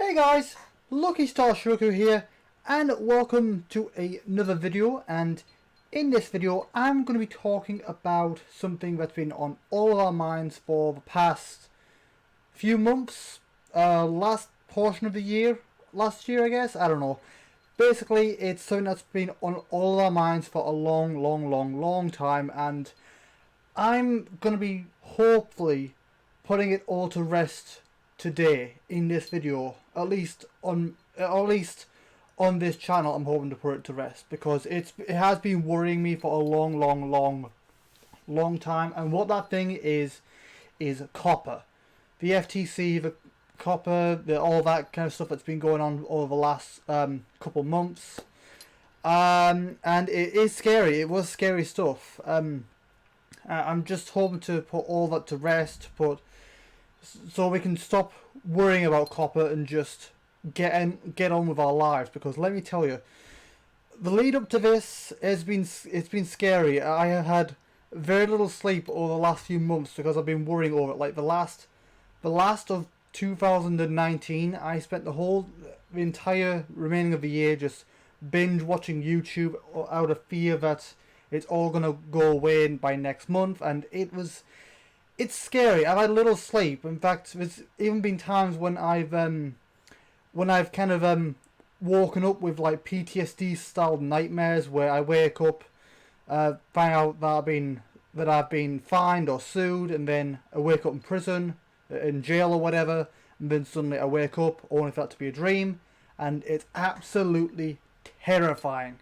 Hey guys, Lucky Star Shi-Roku here, and welcome to another video. And in this video I'm going to be talking about something that's been on all of our minds for the past few months, last portion of the year, last year I guess, I don't know. Basically it's something that's been on all of our minds for a long time, and I'm going to be hopefully putting it all to rest today in this video, at least on this channel. I'm hoping to put it to rest because it has been worrying me for a long time. And what that thing is COPPA, the FTC, the COPPA, all that kind of stuff that's been going on over the last couple months. And it is scary. It was scary stuff. I'm just hoping to put all that to rest, so we can stop worrying about COPPA and just get on with our lives. Because let me tell you, the lead up to this it's been scary. I have had very little sleep over the last few months because I've been worrying over it. Like the last of 2019, I spent the entire remaining of the year just binge watching YouTube out of fear that it's all gonna go away by next month, and it's scary. I've had little sleep. In fact, there's even been times when I've kind of woken up with like PTSD style nightmares where I wake up, find out that I've been fined or sued, and then I wake up in prison, in jail or whatever, and then suddenly I wake up only for that to be a dream, and it's absolutely terrifying.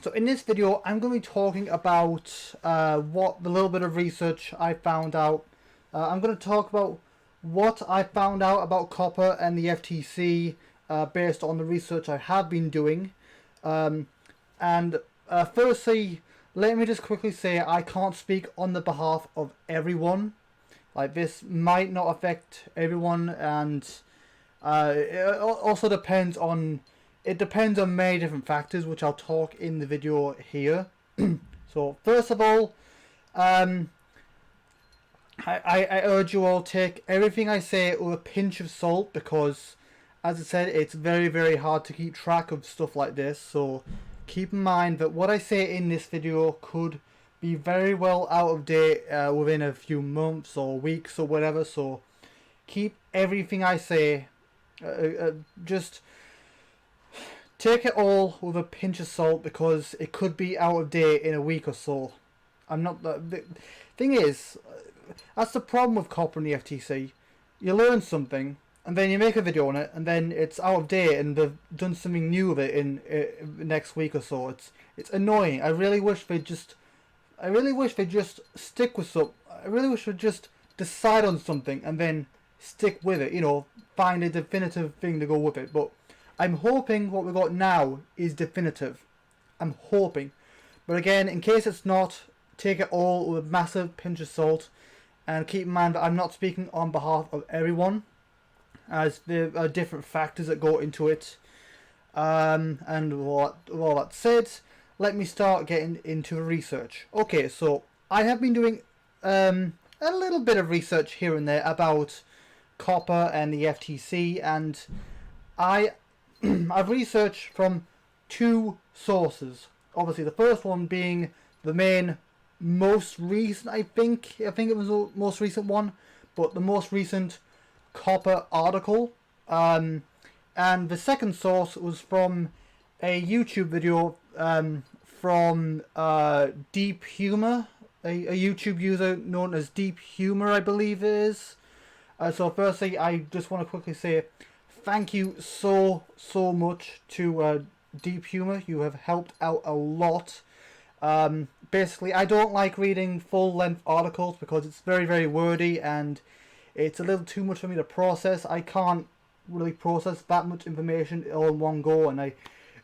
So in this video, I'm going to be talking about the little bit of research I found out. I'm going to talk about what I found out about COPPA and the FTC based on the research I have been doing. Firstly, let me just quickly say I can't speak on the behalf of everyone. Like, this might not affect everyone, and it also depends on... It depends on many different factors, which I'll talk in the video here. So first of all, I urge you all take everything I say with a pinch of salt, because as I said, it's very hard to keep track of stuff like this. So keep in mind that what I say in this video could be very well out of date within a few months or weeks or whatever. So keep everything I say, just take it all with a pinch of salt, because it could be out of date in a week or so. The thing is, that's the problem with COPPA and the FTC. You learn something, and then you make a video on it, and then it's out of date, and they've done something new with it in next week or so. It's annoying. I really wish they just stick with something. I really wish they'd just decide on something and then stick with it. You know, find a definitive thing to go with it. But I'm hoping what we've got now is definitive. I'm hoping. But again, in case it's not, take it all with a massive pinch of salt. And keep in mind that I'm not speaking on behalf of everyone, as there are different factors that go into it. And with all that said, let me start getting into the research. Okay, so I have been doing a little bit of research here and there about COPPA and the FTC, and I've researched from two sources. Obviously, the first one being the most recent, I think it was the most recent one, but the most recent COPPA article. And the second source was from a YouTube video from Deep Humor, a YouTube user known as Deep Humor, I believe it is. So firstly, I just want to quickly say thank you so much to Deep Humor. You have helped out a lot. Basically, I don't like reading full-length articles because it's very wordy and it's a little too much for me to process. I can't really process that much information all in one go, and I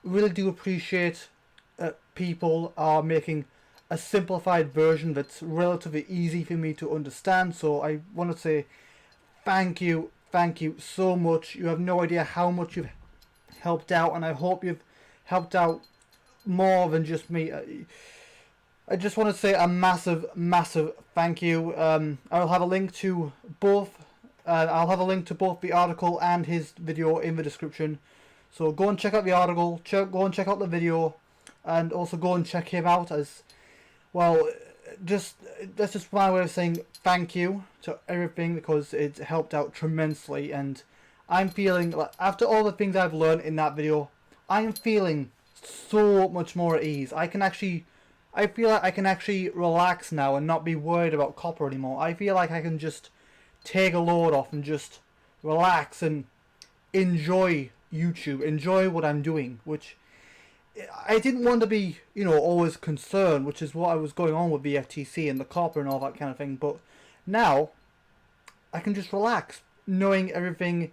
really do appreciate people are making a simplified version that's relatively easy for me to understand. So I want to say thank you so much. You have no idea how much you've helped out, and I hope you've helped out more than just me. I just want to say a massive thank you. I'll have a link to both I'll have a link to both the article and his video in the description. So go and check out the article, go and check out the video, and also go and check him out as well. That's just my way of saying thank you to everything, because it helped out tremendously, and I'm feeling like after all the things I've learned in that video, I am feeling so much more at ease. I feel like I can actually relax now and not be worried about COPPA anymore. I feel like I can just take a load off and just relax and enjoy YouTube, enjoy what I'm doing, which I didn't want to be, always concerned, which is what I was going on with the FTC and the COPPA and all that kind of thing. But now I can just relax, knowing everything.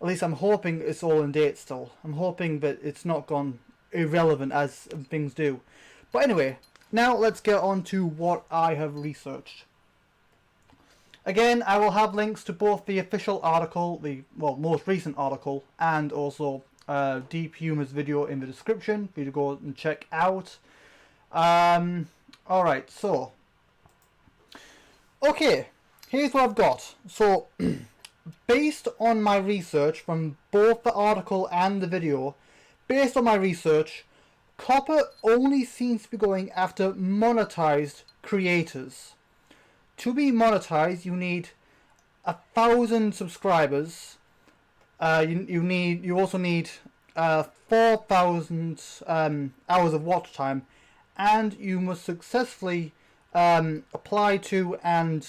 At least I'm hoping it's all in date still. I'm hoping that it's not gone irrelevant as things do. But anyway, now let's get on to what I have researched. Again, I will have links to both the official article, the most recent article, and also Deep Humor's video in the description for you to go and check out. Alright, so okay, here's what I've got. So based on my research from both the article and the video, based on my research, COPPA only seems to be going after monetized creators. To be monetized, you need 1,000 subscribers. You also need 4,000 hours of watch time, and you must successfully apply to and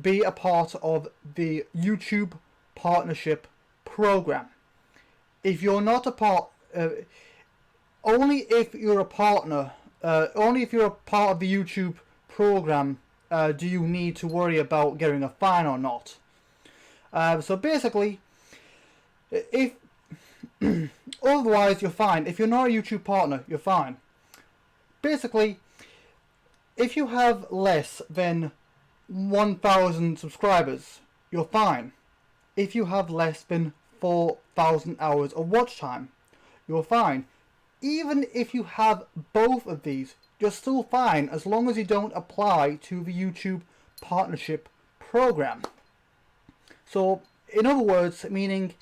be a part of the YouTube Partnership Program. If you're not a part, only if you're a partner, only if you're a part of the YouTube program, do you need to worry about getting a fine or not. So basically, if otherwise you're fine. If you're not a YouTube partner, you're fine. Basically, if you have less than 1,000 subscribers, you're fine. If you have less than 4,000 hours of watch time, you're fine. Even if you have both of these, you're still fine as long as you don't apply to the YouTube Partnership Program. So, in other words, meaning,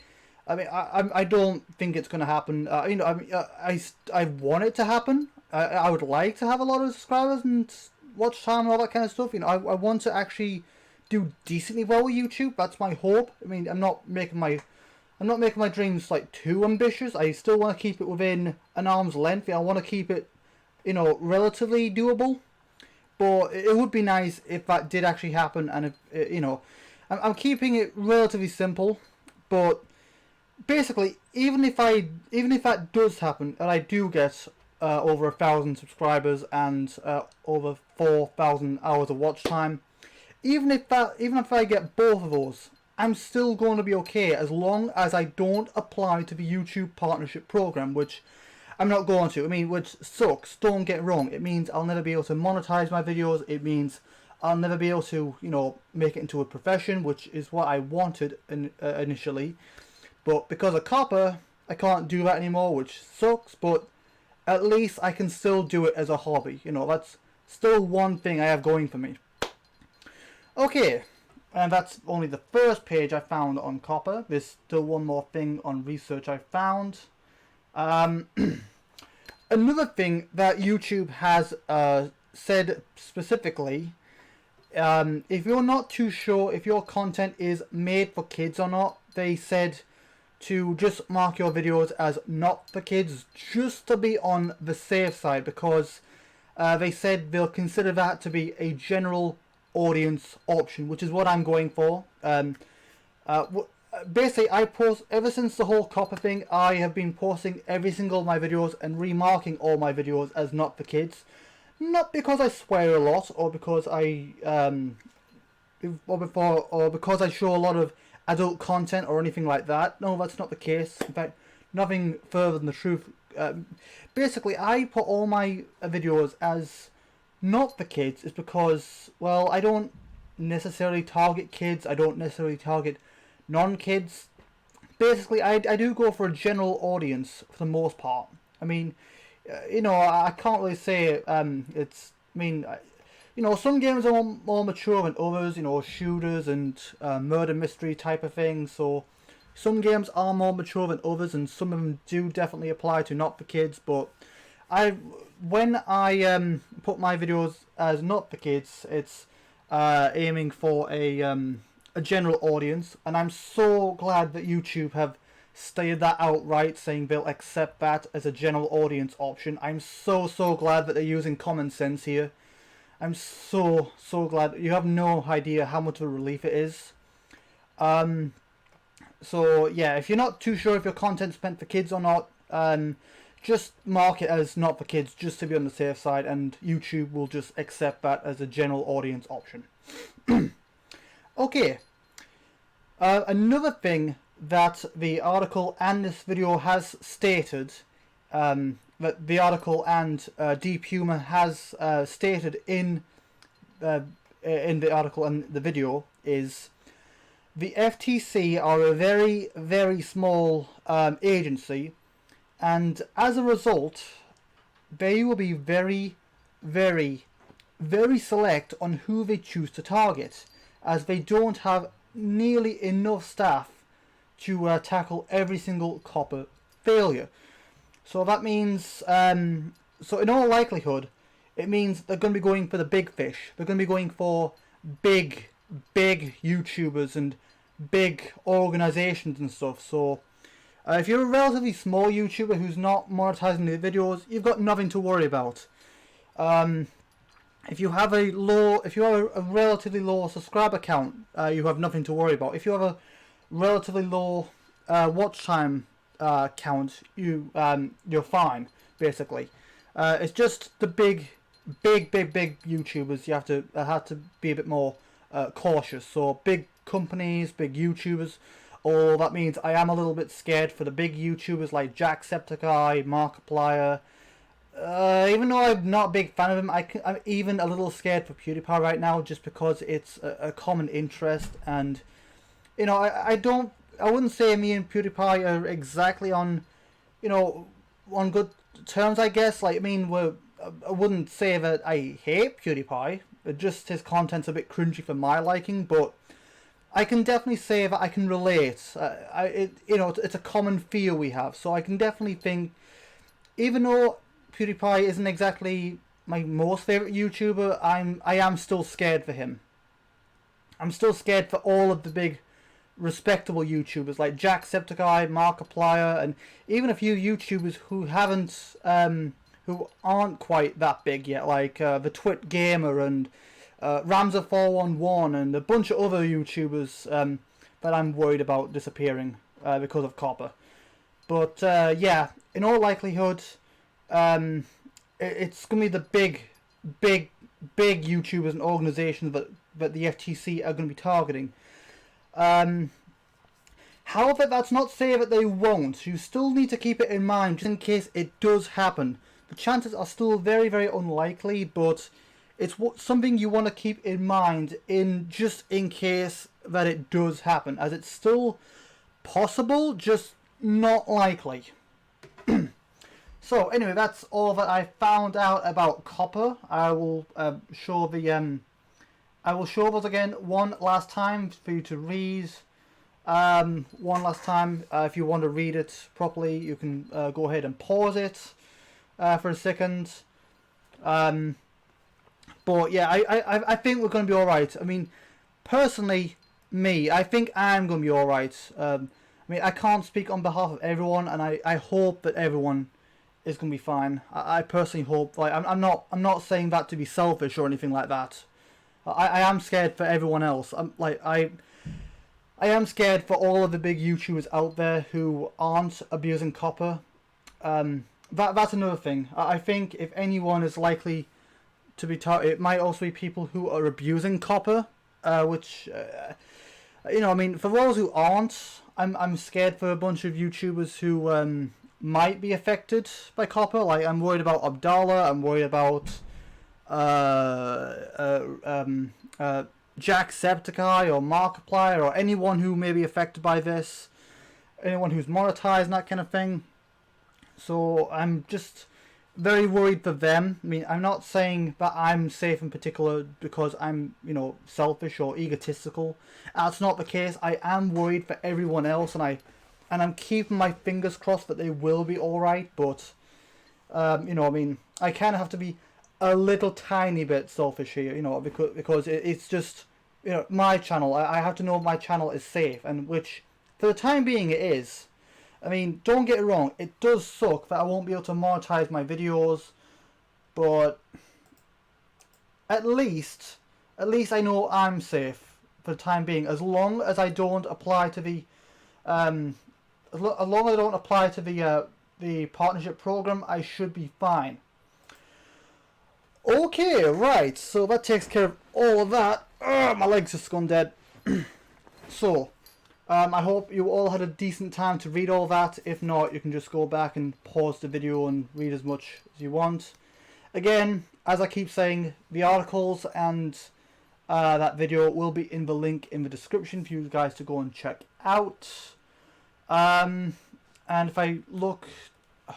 I don't think it's going to happen. I want it to happen. I would like to have a lot of subscribers and watch time and all that kind of stuff. I want to actually do decently well with YouTube. That's my hope. I'm not making my dreams like too ambitious. I still want to keep it within an arm's length. I want to keep it, relatively doable. But it would be nice if that did actually happen, and if I'm keeping it relatively simple. But basically, even if that does happen and I do get over 1,000 subscribers and over 4,000 hours of watch time, even if I get both of those, I'm still going to be okay as long as I don't apply to the YouTube Partnership Program, which I'm not going to. Which sucks, don't get wrong. It means I'll never be able to monetize my videos. It means I'll never be able to, make it into a profession, which is what I wanted initially. But because of COPPA, I can't do that anymore, which sucks, but at least I can still do it as a hobby. That's still one thing I have going for me. Okay. And that's only the first page I found on COPPA. There's still one more thing on research I found. Another thing that YouTube has said specifically, if you're not too sure if your content is made for kids or not, they said to just mark your videos as not for kids, just to be on the safe side, because they said they'll consider that to be a general audience option, which is what I'm going for. Basically, I post ever since the whole COPPA thing. I have been posting every single of my videos and remarking all my videos as not for kids, not because I swear a lot or because I because I show a lot of adult content or anything like that. No, that's not the case. In fact, nothing further than the truth. Basically, I put all my videos as not for kids is because, well, I don't necessarily target kids. I don't necessarily target non-kids. Basically, I do go for a general audience for the most part. I can't really say you know, some games are more mature than others, you know, shooters and murder mystery type of things. So some games are more mature than others, and some of them do definitely apply to not for kids. But when I put my videos as not for kids, it's aiming for a general audience, and I'm so glad that YouTube have stated that outright, saying they'll accept that as a general audience option. I'm so glad that they're using common sense here. I'm so glad. You have no idea how much of a relief it is. So yeah, if you're not too sure if your content's meant for kids or not, just mark it as not for kids, just to be on the safe side, and YouTube will just accept that as a general audience option. Okay. Another thing that the article and this video has stated, that the article and Deep Humor has stated in the article and the video, is the FTC are a very, very small agency, and as a result, they will be very, very, very select on who they choose to target, as they don't have nearly enough staff to tackle every single COPPA failure. So that means, so in all likelihood, it means they're going to be going for the big fish. They're going to be going for big YouTubers and big organizations and stuff. So if you're a relatively small YouTuber who's not monetizing their videos, you've got nothing to worry about. If you have a relatively low subscriber count, you have nothing to worry about. If you have a relatively low watch time count, you're fine, basically. It's just the big YouTubers you have to be a bit more cautious. So big companies, big YouTubers. Oh, that means I am a little bit scared for the big YouTubers like Jacksepticeye, Markiplier. Even though I'm not a big fan of him, I'm even a little scared for PewDiePie right now, just because it's a common interest, and you know, I wouldn't say me and PewDiePie are exactly on, you know, on good terms, I guess. Like, I mean, I wouldn't say that I hate PewDiePie. Just his content's a bit cringy for my liking, but I can definitely say that I can relate. You know, it's a common fear we have, so I can definitely think, even though PewDiePie isn't exactly my most favorite YouTuber, I am still scared for him. I'm still scared for all of the big respectable YouTubers like Jacksepticeye, Markiplier, and even a few YouTubers who haven't, who aren't quite that big yet, like the Twit Gamer and Ramza411 and a bunch of other YouTubers that I'm worried about disappearing because of COPPA. But yeah, in all likelihood, it's going to be the big YouTubers and organizations that the FTC are going to be targeting. However, that's not to say that they won't. You still need to keep it in mind just in case it does happen. The chances are still very, very unlikely, but it's something you want to keep in mind just in case that it does happen, as it's still possible, just not likely. So anyway, that's all that I found out about COPPA. I will show those again one last time for you to read. One last time, if you want to read it properly, you can go ahead and pause it for a second. But yeah, I think we're going to be alright. I mean, personally, I think I'm going to be alright. I mean, I can't speak on behalf of everyone, and I hope that everyone is going to be fine. I personally hope. Like, I'm not saying that to be selfish or anything like that. I am scared for everyone else. I am scared for all of the big YouTubers out there who aren't abusing COPPA. That's another thing. I think if anyone is likely to be targeted, it might also be people who are abusing COPPA, which, you know, I mean, for those who aren't, I'm scared for a bunch of YouTubers who might be affected by COPPA. Like, I'm worried about Abdallah, I'm worried about Jacksepticeye or Markiplier or anyone who may be affected by this, anyone who's monetized and that kind of thing. So I'm just, very worried for them. I mean, I'm not saying that I'm safe in particular because I'm, you know, selfish or egotistical. That's not the case. I am worried for everyone else, and I'm keeping my fingers crossed that they will be all right. But you know, I mean, I kind of have to be a little tiny bit selfish here, you know, because it's just, you know, my channel. I have to know my channel is safe, and which for the time being it is. I mean, don't get it wrong, it does suck that I won't be able to monetize my videos, but at least I know I'm safe for the time being, as long as I don't apply to the as long as I don't apply to the partnership program, I should be fine. Okay, right, so that takes care of all of that. Ugh, my legs just gone dead. So, I hope you all had a decent time to read all that. If not, you can just go back and pause the video and read as much as you want. Again, as I keep saying, the articles and that video will be in the link in the description for you guys to go and check out. And if I look,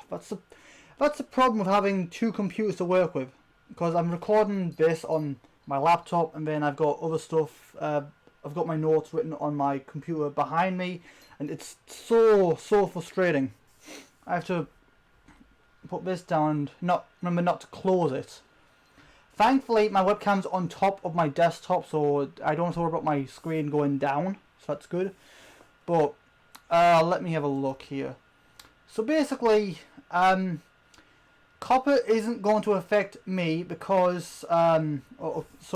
that's the problem with having two computers to work with, because I'm recording this on my laptop and then I've got other stuff. I've got my notes written on my computer behind me, and it's so frustrating. I have to put this down and remember not to close it. Thankfully, my webcam's on top of my desktop, so I don't have to worry about my screen going down, so that's good. But let me have a look here. So basically, COPPA isn't going to affect me because so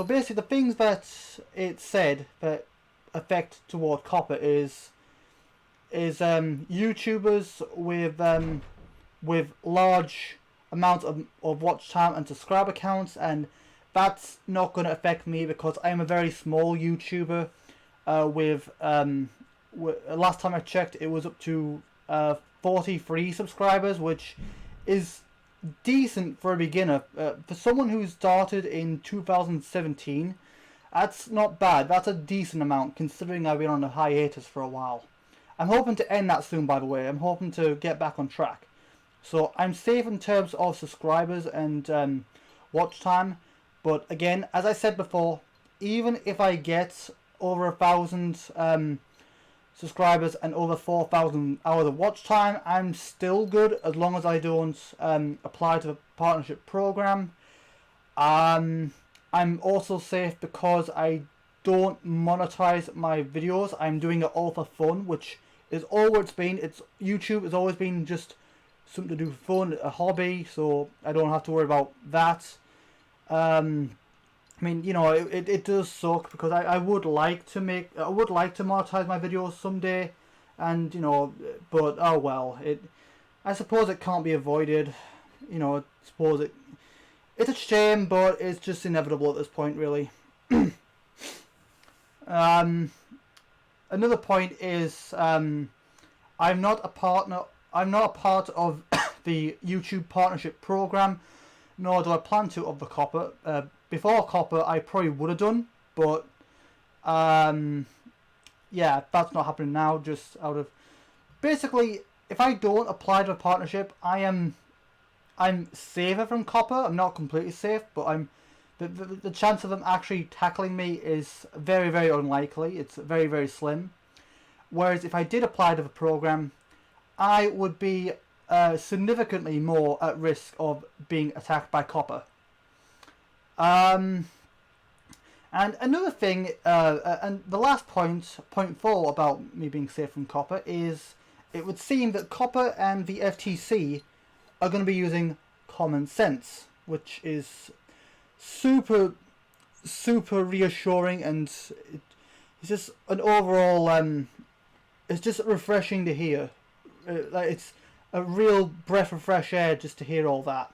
basically the things that it said that affect toward COPPA is YouTubers with large amounts of watch time and subscriber counts, and that's not going to affect me because I'm a very small YouTuber with last time I checked it was up to 43 subscribers, which is decent for a beginner. For someone who started in 2017, that's not bad. That's a decent amount considering I've been on a hiatus for a while. I'm hoping to end that soon, by the way. I'm hoping to get back on track. So I'm safe in terms of subscribers and watch time. But again, as I said before, even if I get over 1,000 subscribers and over 4,000 hours of watch time, I'm still good as long as I don't apply to the partnership program. I'm also safe because I don't monetize my videos. I'm doing it all for fun, which is all it's been. YouTube has always been just something to do for fun, a hobby, so I don't have to worry about that. I mean, you know, it does suck because I would like to monetize my videos someday, and you know, but oh well. I suppose it can't be avoided. You know, I suppose it's a shame, but it's just inevitable at this point, really. Another point is I'm not a partner. I'm not a part of the YouTube partnership program, nor do I plan to of the COPPA. Before COPPA, I probably would have done, but yeah, that's not happening now. Just out of basically, if I don't apply to a partnership, I'm safer from COPPA. I'm not completely safe, but the chance of them actually tackling me is very, very unlikely. It's very, very slim. Whereas if I did apply to the program, I would be significantly more at risk of being attacked by COPPA. And another thing, and the last point 4 about me being safe from COPPA is it would seem that COPPA and the FTC are going to be using common sense, which is super reassuring, and it's just an overall it's just refreshing to hear. Like it's a real breath of fresh air just to hear all that.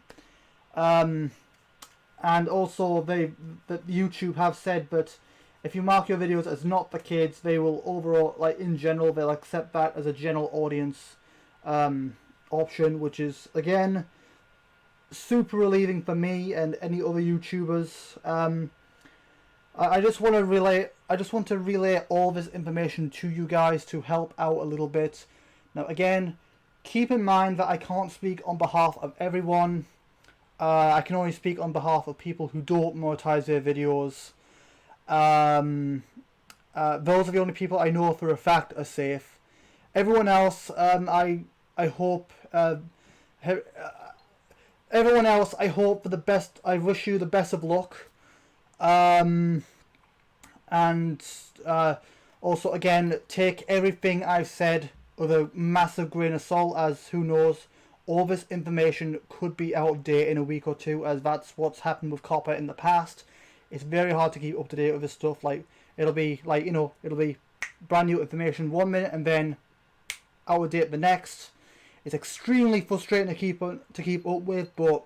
And also that YouTube have said that if you mark your videos as not for kids, they will overall, like in general, they'll accept that as a general audience option, which is again super relieving for me and any other YouTubers. I just want to relay all this information to you guys to help out a little bit. Now again, keep in mind that I can't speak on behalf of everyone. I can only speak on behalf of people who don't monetize their videos. Those are the only people I know for a fact are safe. Everyone else, I hope. Everyone else, I hope for the best. I wish you the best of luck. And also, again, take everything I've said with a massive grain of salt, as who knows, all this information could be out of date in a week or two, as that's what's happened with COPPA in the past. It's very hard to keep up to date with this stuff. Like, it'll be like, you know, it'll be brand new information 1 minute and then out of date the next. It's extremely frustrating to keep up with, but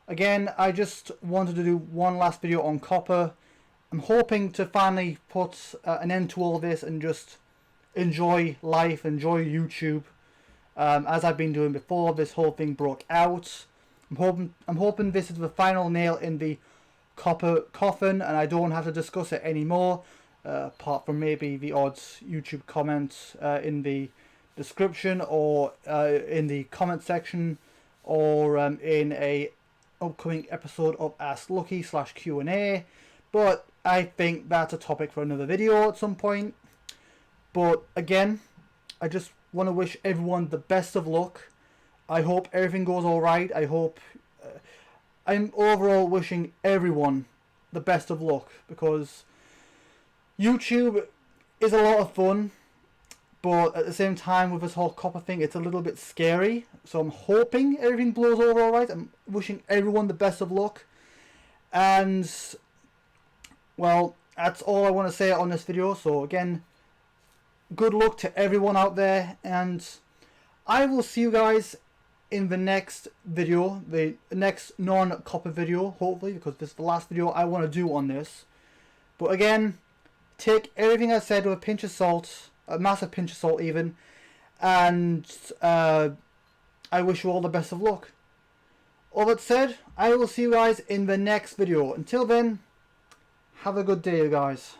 again, I just wanted to do one last video on COPPA. I'm hoping to finally put an end to all this and just enjoy life, enjoy YouTube, as I've been doing before this whole thing broke out. I'm hoping this is the final nail in the COPPA coffin, and I don't have to discuss it anymore, apart from maybe the odd YouTube comment in the description, or in the comment section, or in a upcoming episode of Ask Lucky / Q&A. But I think that's a topic for another video at some point. But again, I just want to wish everyone the best of luck. I hope everything goes alright. I hope I'm overall wishing everyone the best of luck, because YouTube is a lot of fun, but at the same time, with this whole COPPA thing, it's a little bit scary. So I'm hoping everything blows over alright. I'm wishing everyone the best of luck. And, well, that's all I want to say on this video. So again, good luck to everyone out there. And I will see you guys in the next video. The next non-COPPA video, hopefully, because this is the last video I want to do on this. But again, take everything I said with a pinch of salt. A massive pinch of salt even, and I wish you all the best of luck. All that said, I will see you guys in the next video. Until then, have a good day, you guys.